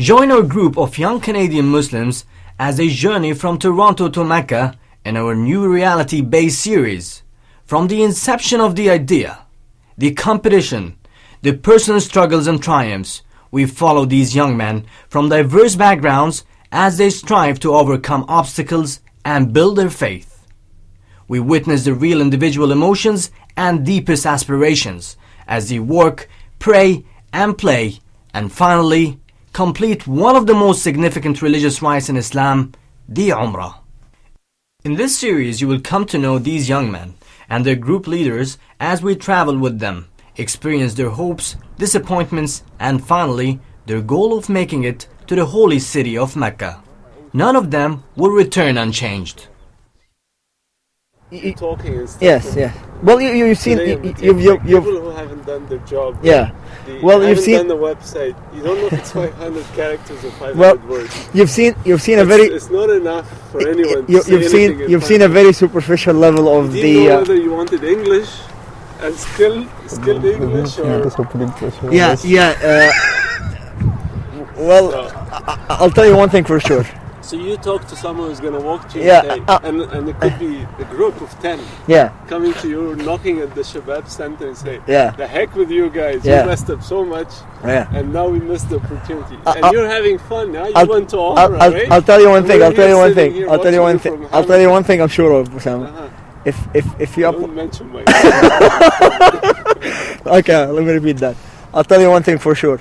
Join our group of young Canadian Muslims as they journey from Toronto to Mecca in our new reality-based series. From the inception of the idea, the competition, the personal struggles and triumphs, we follow these young men from diverse backgrounds as they strive to overcome obstacles and build their faith. We witness the real individual emotions and deepest aspirations as they work, pray and play, and finally complete one of the most significant religious rites in Islam, the Umrah. In this series you will come to know these young men and their group leaders as we travel with them, experience their hopes, disappointments, and finally their goal of making it to the holy city of Mecca. None of them will return unchanged. Talking and stuff. Yes, yeah. Well, you've seen people who haven't done their job. Yeah. Well, you've seen done the website. You don't know if it's 500 characters or 500 words. You've seen a very. It's not enough for anyone. You've seen a very superficial level of the. Do you know whether you wanted English and skilled English or? Yeah. Well, I'll tell you one thing for sure. So you talk to someone who's going to walk to you and it could be a group of 10 coming to you, knocking at the Shabab Center and say, the heck with you guys, you messed up so much and now we missed the opportunity. And you're having fun, yeah? You went to Umrah, right? I'll tell you one thing, I'll tell you one thing I'm sure of, Osama. If you don't mention my Okay, let me repeat that. I'll tell you one thing for sure.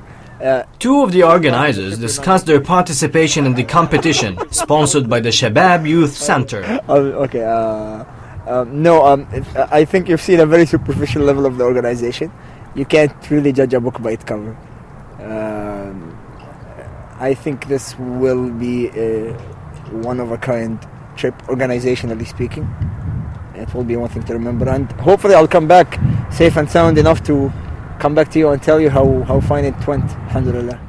Two of the organizers discussed their participation in the competition sponsored by the Shabab Youth Center. I think you've seen a very superficial level of the organization. You can't really judge a book by its cover. I think this will be a one-of-a-kind trip, organizationally speaking. It will be one thing to remember, and hopefully I'll come back safe and sound enough to come back to you and tell you how fine it went, alhamdulillah.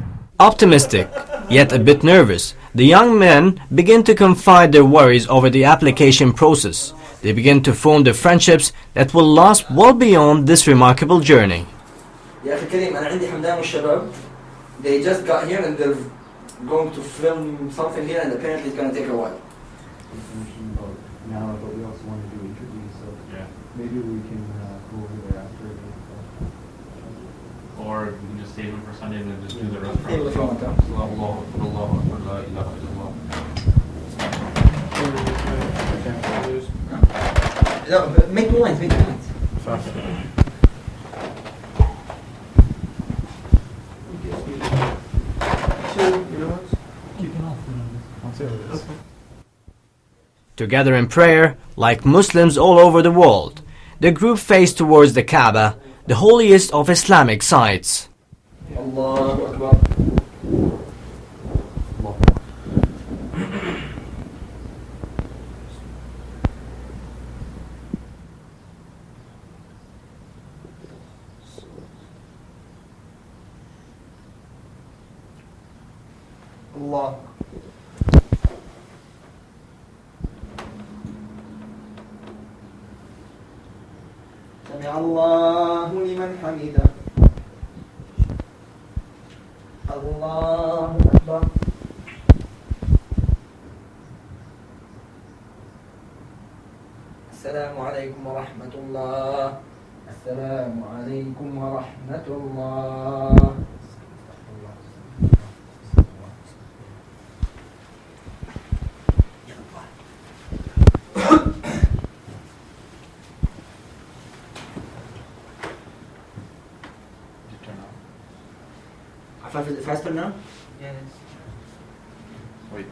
Optimistic, yet a bit nervous, the young men begin to confide their worries over the application process. They begin to form the friendships that will last well beyond this remarkable journey. They just got here and they're going to film something here and apparently it's going to take a while. Now, but we also want to do interviews, so maybe we can go over there after. Or we can just save them for Sunday and then just do the rest. Make the lines, make the lines. Together in prayer, like Muslims all over the world, the group faced towards the Kaaba, the holiest of Islamic sites. Allahu Akbar. Allah. سمع الله لمن حمده الله أكبر السلام عليكم ورحمة الله السلام عليكم ورحمة الله Faster now? Yes. Wait.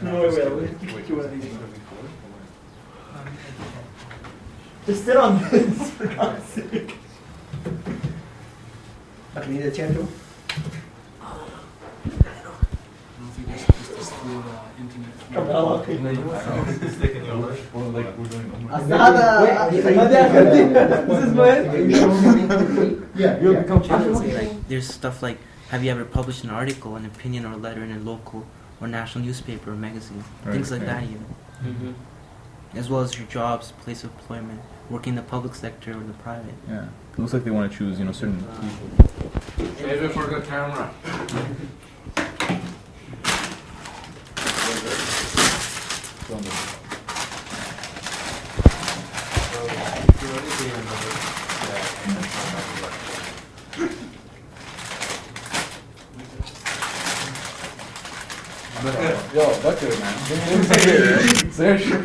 No, wait. Just sit on this, for God's sake. Okay, need a chair too? There's stuff like, have you ever published an article, an opinion, or a letter in a local or national newspaper or magazine? Things like that, even. As well as your jobs, place of employment, working in the public sector or the private. Yeah, it looks like they want to choose, certain people. Save it for the camera. Yo, butter, man. There, sure.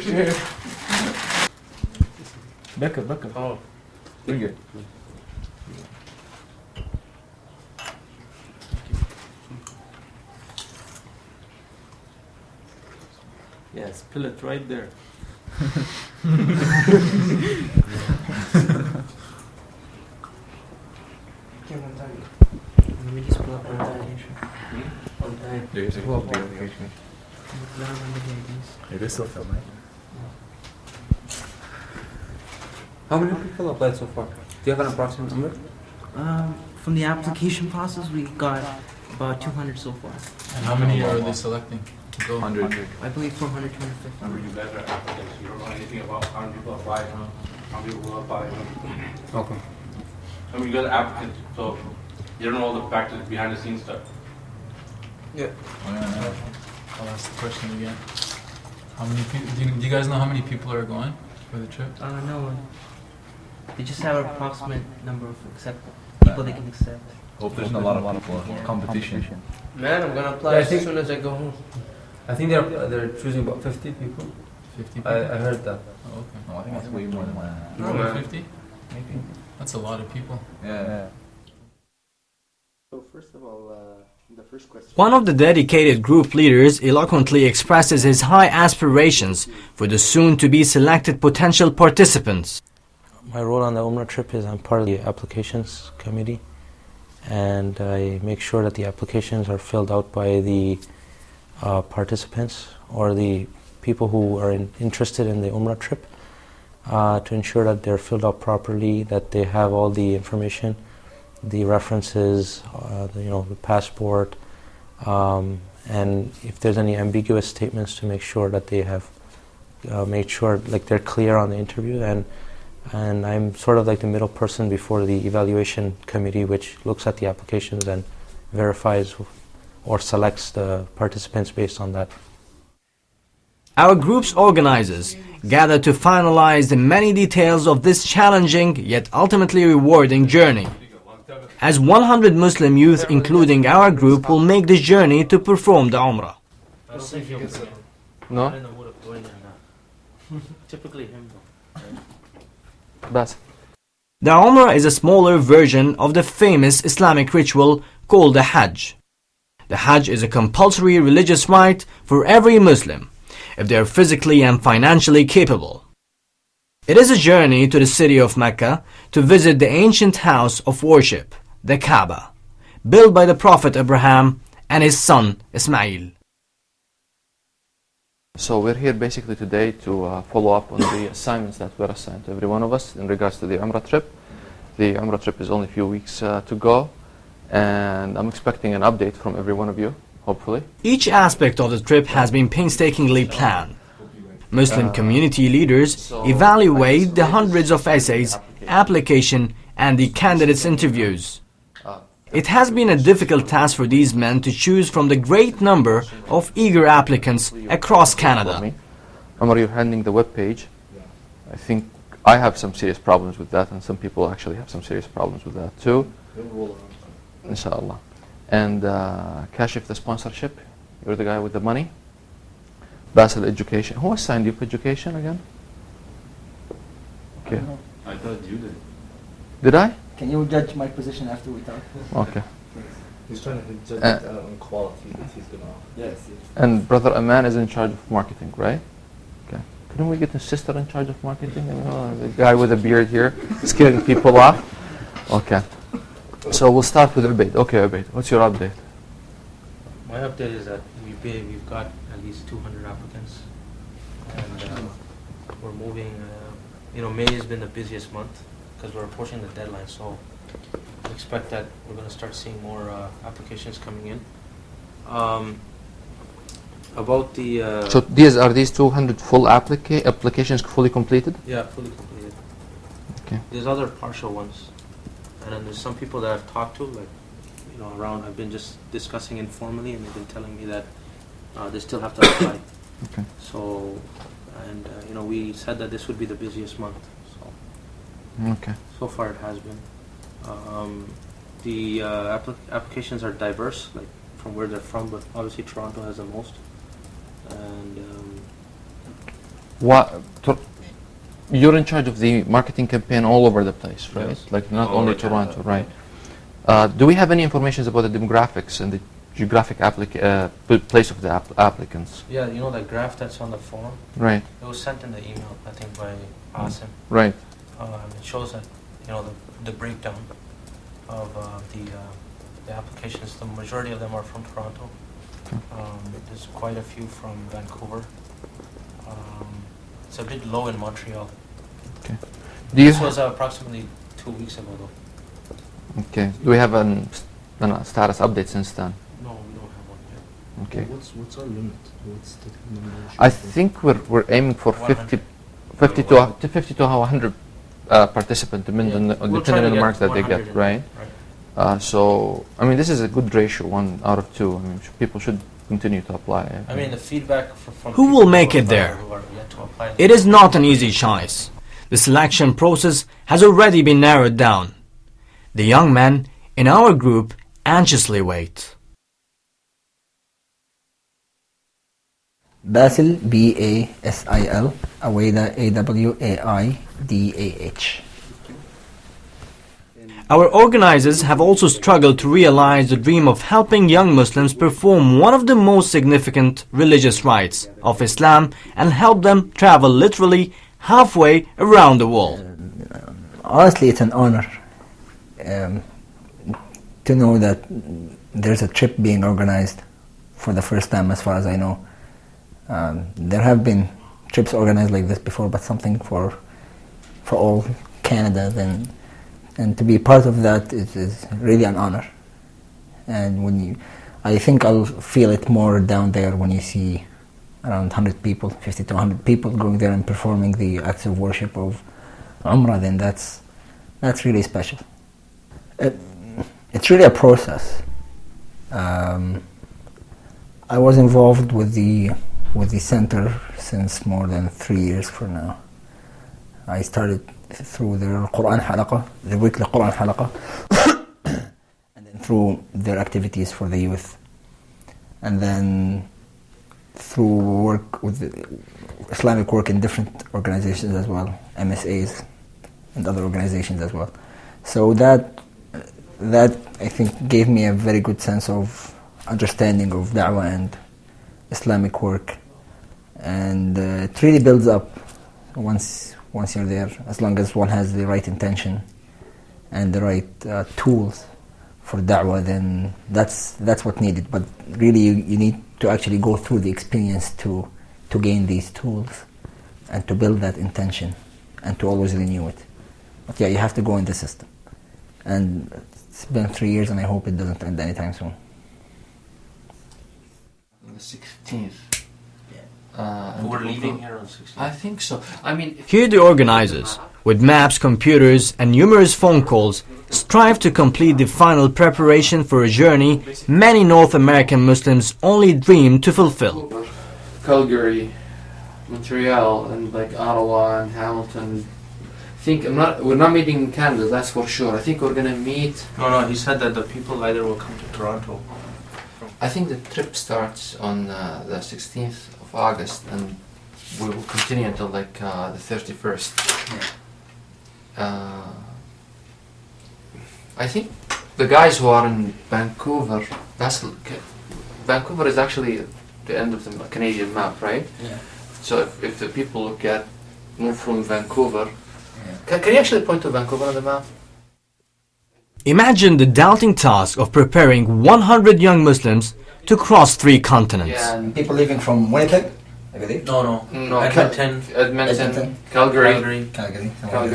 Butter. Oh, bring it. Yes, spill it right there. Let me just pull up one time. One time. There's a whole application. It is still filming. How many people applied so far? Do you have an approximate number? From the application process, we got about 200 so far. And how many are they selecting to go? 100. I believe 400, 250. Remember, you guys are applicants. You don't know anything about how many people apply, how many people will apply. Okay. I mean, you guys are applicants, so you don't know all the factors behind the scenes stuff. Yeah. Oh, yeah, I'll ask the question again. How many people? Do you guys know how many people are going for the trip? No. They just have an approximate number of people they can accept. Hope there's not a lot of competition. Man, I'm gonna apply as soon as I go home. I think they're choosing about 50 people. 50 I people? heard that. Oh, okay. No, I think that's way more than that. More than 50? Maybe. That's a lot of people. Yeah. So first of all, the first question. One of the dedicated group leaders eloquently expresses his high aspirations for the soon-to-be selected potential participants. My role on the Umrah trip is I'm part of the applications committee, and I make sure that the applications are filled out by the participants or the people who are interested in the Umrah trip to ensure that they're filled out properly, that they have all the information, the references, the passport, and if there's any ambiguous statements, to make sure that they have made sure like they're clear on the interview. And I'm sort of like the middle person before the evaluation committee, which looks at the applications and verifies or selects the participants based on that. Our group's organizers gather to finalize the many details of this challenging yet ultimately rewarding journey. As 100 Muslim youth, including our group, will make this journey to perform the Umrah. No? I don't know who to put in now. Typically him though. That's The Umrah is a smaller version of the famous Islamic ritual called the Hajj. The Hajj is a compulsory religious rite for every Muslim, if they are physically and financially capable. It is a journey to the city of Mecca to visit the ancient house of worship, the Kaaba, built by the Prophet Abraham and his son Ismail. So we're here basically today to follow up on the assignments that were assigned to every one of us in regards to the Umrah trip. The Umrah trip is only a few weeks to go, and I'm expecting an update from every one of you, hopefully. Each aspect of the trip has been painstakingly planned. Muslim community leaders evaluate the hundreds of essays, application, and the candidates' interviews. It has been a difficult task for these men to choose from the great number of eager applicants across Canada. Omar, you're handling the web page. I think I have some serious problems with that, and some people actually have some serious problems with that too. Inshallah. And Kashif, the sponsorship. You're the guy with the money. Basel Education. Who assigned you education again? Okay. I thought you did. Did I? Can you judge my position after we talk? Okay. He's trying to judge it on quality that he's gonna offer. Yes. And Brother Aman is in charge of marketing, right? Okay. Couldn't we get his sister in charge of marketing? The guy with a beard here, scaring people off. Okay. So we'll start with Ubaid. Okay, Ubaid, what's your update? My update is that we've got at least 200 applicants, and we're moving. May has been the busiest month because we're approaching the deadline, so I expect that we're going to start seeing more applications coming in. About the So are these 200 full applications fully completed? Yeah, fully completed. Okay. There's other partial ones, and then there's some people that I've talked to, like around. I've been just discussing informally, and they've been telling me that they still have to apply. Okay. So, and we said that this would be the busiest month. So, okay. So far it has been. The applications are diverse, like from where they're from, but obviously Toronto has the most. And you're in charge of the marketing campaign all over the place, right? Yes. Like not All only over Toronto, right? Do we have any information about the demographics and the geographic place of the applicants? yeah, that graph that's on the form. Right. It was sent in the email, I think, by Asim. Right. It shows that the breakdown of the applications. The majority of them are from Toronto. There's quite a few from Vancouver. It's a bit low in Montreal. Okay. This was approximately 2 weeks ago, though. Okay. Do we have a status update since then? No, we don't have one yet. Okay. What's our limit? What's the number? I think we're aiming for 50 to 100 participants, depending on the marks that they get, right? So, I mean, this is a good ratio, 1 out of 2. I mean, people should continue to apply. I mean, the feedback from who will make it there? It is not an easy choice. The selection process has already been narrowed down. The young men in our group anxiously wait. Basil, B-A-S-I-L, Awaidah, A-W-A-I-D-A-H. Our organizers have also struggled to realize the dream of helping young Muslims perform one of the most significant religious rites of Islam and help them travel literally halfway around the world. Honestly, it's an honor to know that there's a trip being organized for the first time, as far as I know. There have been trips organized like this before, but something for all Canada, and to be part of that is really an honor. And I think I'll feel it more down there when you see around 100 people, 50 to 100 people going there and performing the acts of worship of Umrah. Then that's really special. It's really a process. I was involved with the center since more than 3 years for now. I started through their Quran Halaqa, the weekly Quran Halaqa, and then through their activities for the youth, and then through work with Islamic work in different organizations as well, MSAs and other organizations as well. So that I think gave me a very good sense of understanding of da'wah and Islamic work, and it really builds up once you're there, as long as one has the right intention and the right tools for da'wah. Then that's what's needed. But really, you need to actually go through the experience to gain these tools and to build that intention and to always renew it. But yeah, you have to go in the system, and it's been 3 years, and I hope it doesn't end anytime soon. On the 16th. We're leaving here on 16th. I think so. I mean, Here the organizers, with maps, computers and numerous phone calls, strive to complete the final preparation for a journey many North American Muslims only dream to fulfill. Calgary, Montreal, and like Ottawa and Hamilton. We're not meeting in Canada, that's for sure. I think we're gonna meet. No, he said that the people either will come to Toronto. I think the trip starts on the 16th of August, and we will continue until like the 31st. I think the guys who are in Vancouver, Vancouver is actually the end of the Canadian map, right? Yeah. So if the people move from Vancouver, can you actually point to Vancouver on the map? Imagine the daunting task of preparing 100 young Muslims to cross 3 continents. Yeah, and People leaving from Winnipeg, I believe. No. Edmonton, Calgary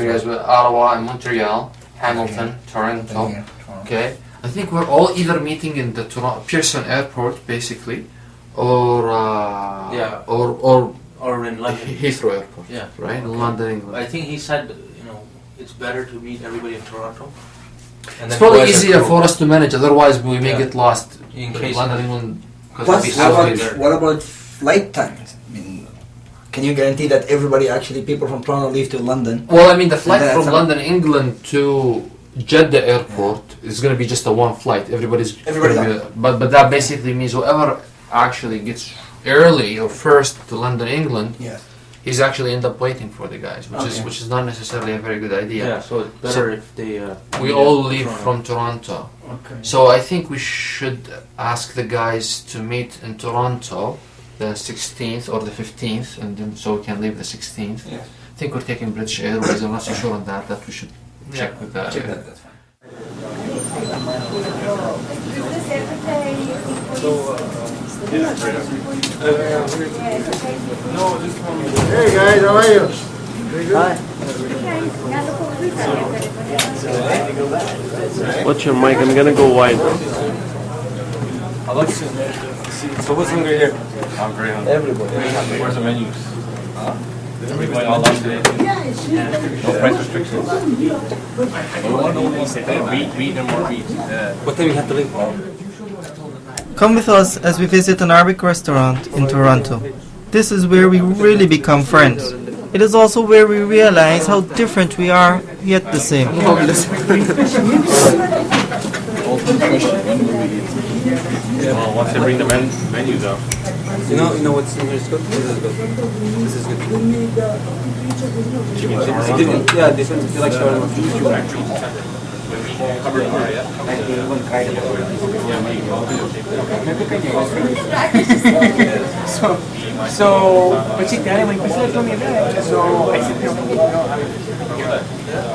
as well, Ottawa and Montreal, Hamilton, Toronto. Okay, I think we're all either meeting in the Pearson Airport, basically, or in London. Heathrow Airport. Yeah. Right, in London, England. I think he said, it's better to meet everybody in Toronto. It's probably easier for us to manage, otherwise we may get lost in case London, England. Plus, what about flight times? I mean, can you guarantee that everybody, actually, people from Toronto leave to London? Well, I mean, the flight from London, England to Jeddah airport is going to be just a one flight. Everybody but that basically means whoever actually gets early or first to London, England, he's actually end up waiting for the guys, which is not necessarily a very good idea. Yeah, so it's better if they we all leave from Toronto. Okay. So I think we should ask the guys to meet in Toronto the 16th or the 15th, and then so we can leave the 16th. Yeah. I think we're taking British Airways. I'm not so sure on that. That we should check with that. Check that. That's fine. Hey guys, how are you? Hi. What's your mic? I'm gonna go wide. Alexa, so who's hungry here? I'm very hungry. Everybody. Where's the menus? Is everybody all on today? No price restrictions. Beat and more beat. What time you have to leave? Come with us as we visit an Arabic restaurant in Toronto. This is where we really become friends. It is also where we realize how different we are, yet the same. Ultimate question, when will we eat? Well, once they bring the menus out. You know what's in here is good? This is good. This is good. Chicken shawarma. Yeah, different. You like shawarma?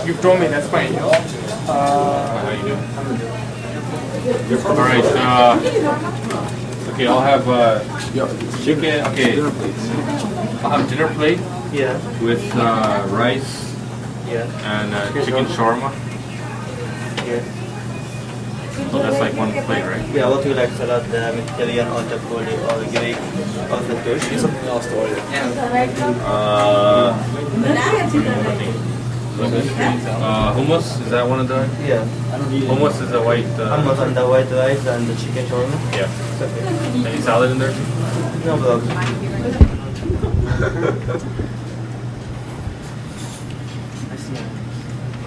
You told me, that's fine. Alright, okay, I'll have chicken, okay, I'll have dinner plate with rice and chicken shawarma. So that's like one plate, right? Yeah, what do you like? Salad, Mediterranean, or Napoli, or Greek, or the Turkish? Something else to order. Hummus, is that one of the? Yeah. Hummus is the white. Hummus and the white rice and the chicken shawarma. Yeah. Any salad in there? No problem.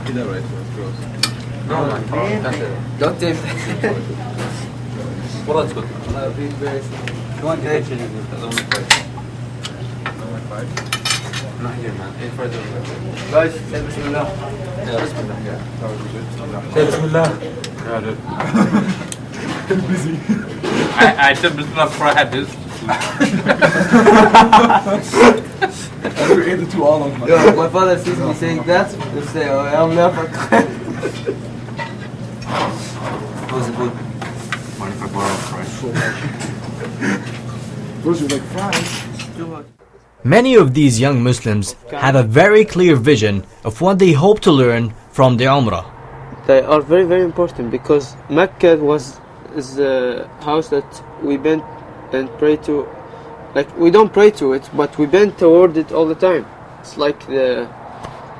Get that right, that's gross. No, don't taste it. Well, that's good. Go on, get it. Not here, man. Eat further. Guys, say Bismillah. Yeah, Bismillah. Yeah. Say Bismillah. Yeah, dude. Busy. I said Bismillah before I had this. I ate the two all of them. Yo, my father sees me saying that, he'll say, oh, I'm never How's it good? Mind if I borrow fries? Those are like fries. Many of these young Muslims have a very clear vision of what they hope to learn from the Umrah. They are very, very important because Makkah is a house that we bend and pray to. Like, we don't pray to it, but we bend toward it all the time. It's like the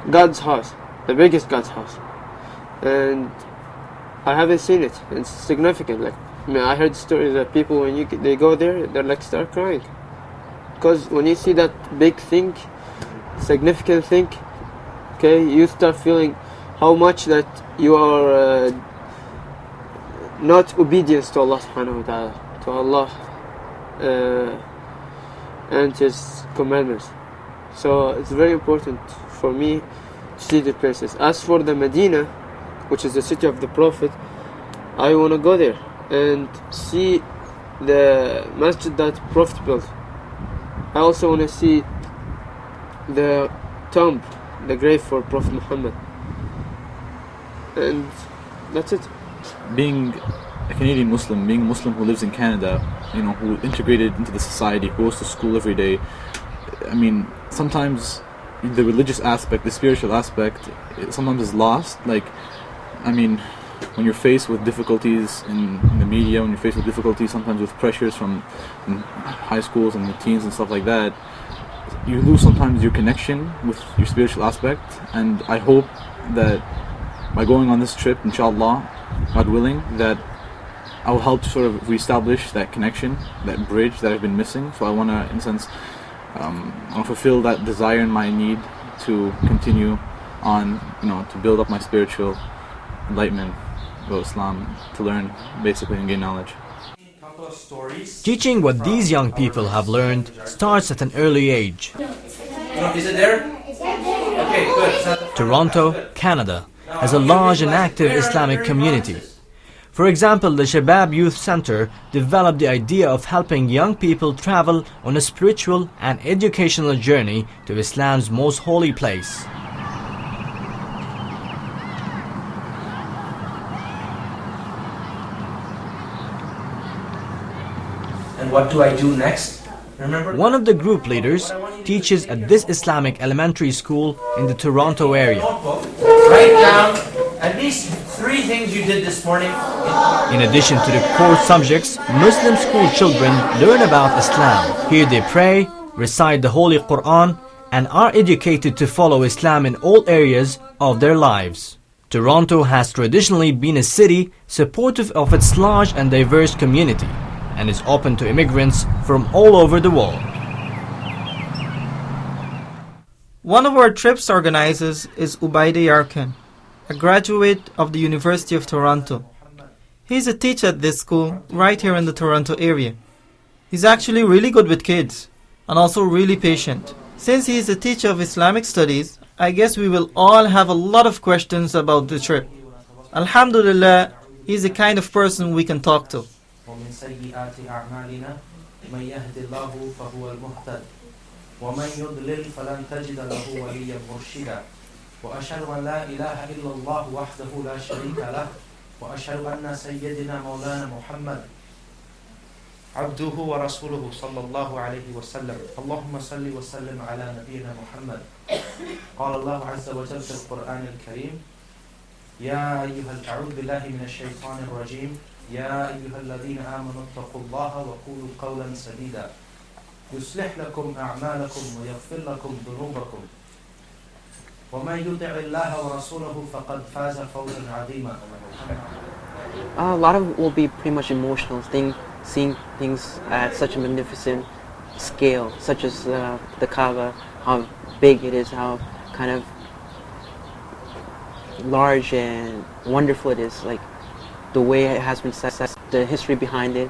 God's house, the biggest God's house. And I haven't seen it. It's significant. Like, I mean, I heard stories that people, when they go there, they're like start crying. Because when you see that big thing, significant thing, okay, you start feeling how much that you are not obedience to Allah subhanahu wa ta'ala, to Allah and His commandments. So it's very important for me to see the places. As for the Medina, which is the city of the Prophet, I want to go there and see the masjid that Prophet built. I also want to see the tomb, the grave for Prophet Muhammad. And that's it. Being a Canadian Muslim, being a Muslim who lives in Canada, you know, who integrated into the society, goes to school every day, I mean, sometimes the religious aspect, the spiritual aspect, sometimes is lost. Like, I mean, when you're faced with difficulties in the media, when you're faced with difficulties sometimes with pressures from high schools and the teens and stuff like that, you lose sometimes your connection with your spiritual aspect. And I hope that by going on this trip, inshallah, God willing, that I will help to sort of reestablish that connection, that bridge that I've been missing. So I want to, in a sense, fulfill that desire and my need to continue on, to build up my spiritual enlightenment about Islam, to learn basically and gain knowledge. Teaching what these young people have learned starts at an early age. Is it there? Okay, good. Toronto, Canada, has a large and active Islamic community. For example, the Shabab Youth Center developed the idea of helping young people travel on a spiritual and educational journey to Islam's most holy place. And what do I do next? Remember? One of the group leaders teaches at this Islamic elementary school in the Toronto area. Write down at least 3 things you did this morning. In addition to the core subjects, Muslim school children learn about Islam. Here they pray, recite the Holy Quran, and are educated to follow Islam in all areas of their lives. Toronto has traditionally been a city supportive of its large and diverse community, and is open to immigrants from all over the world. One of our trips organizers is Ubaida Yarkan, a graduate of the University of Toronto. He's a teacher at this school right here in the Toronto area. He's actually really good with kids and also really patient. Since he is a teacher of Islamic studies, I guess we will all have a lot of questions about the trip. Alhamdulillah, he's the kind of person we can talk to. ومن سيئات أعمالنا من يهد الله فهو المهتد ومن يضلل فلن تجد له وليا مرشدا وأشهد أن لا إله إلا الله وحده لا شريك له وأشهد أن سيدنا مولانا محمد عبده ورسوله صلى الله عليه وسلم اللهم صل وسلم على نبينا محمد قال الله عز وجل في القرآن الكريم يا أيها أعوذ بالله من الشيطان الرجيم يا أيها الذين آمنوا اتقوا الله وقولوا قولا سديدا يصلح لكم أعمالكم ويغفر لكم ذنوبكم ومن يطع الله ورسوله فقد فاز فوزا عظيما. A lot of it will be pretty much emotional, seeing things at such a magnificent scale, such as the Kaaba, how big it is, how kind of large and wonderful it is, like the way it has been set, the history behind it,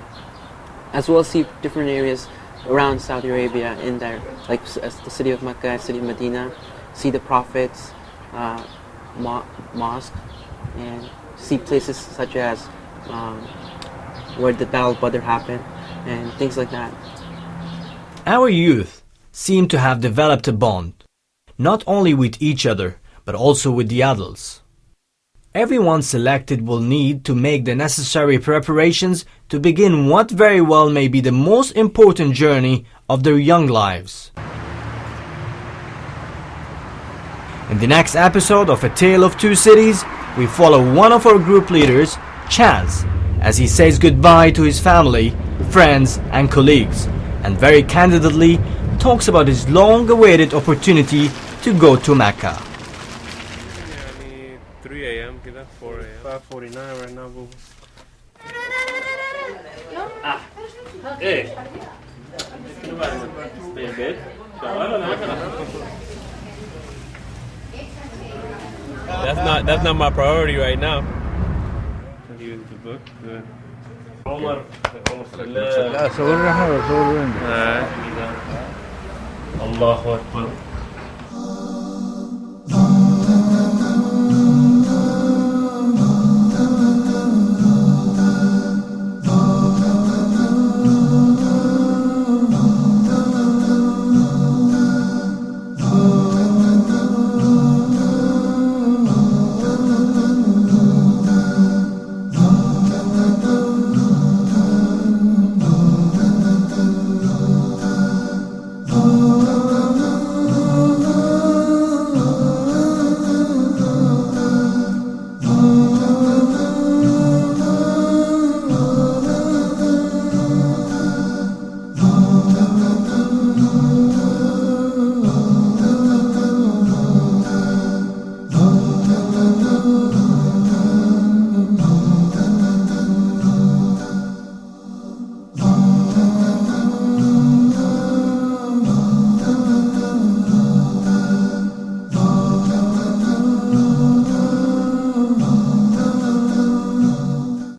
as well as see different areas around Saudi Arabia in there, like the city of Makkah, city of Medina, see the Prophet's mosque, and see places such as where the Battle of Badr happened, and things like that. Our youth seem to have developed a bond, not only with each other, but also with the adults. Everyone selected will need to make the necessary preparations to begin what very well may be the most important journey of their young lives. In the next episode of A Tale of Two Cities, we follow one of our group leaders, Chaz, as he says goodbye to his family, friends and colleagues, and very candidly talks about his long-awaited opportunity to go to Mecca. 3 a.m. كده 4 a.m. 5:49 right now. Hey. Stay in bed. That's not my priority right now. You the book. عمر لا صورنا صورنا الله أكبر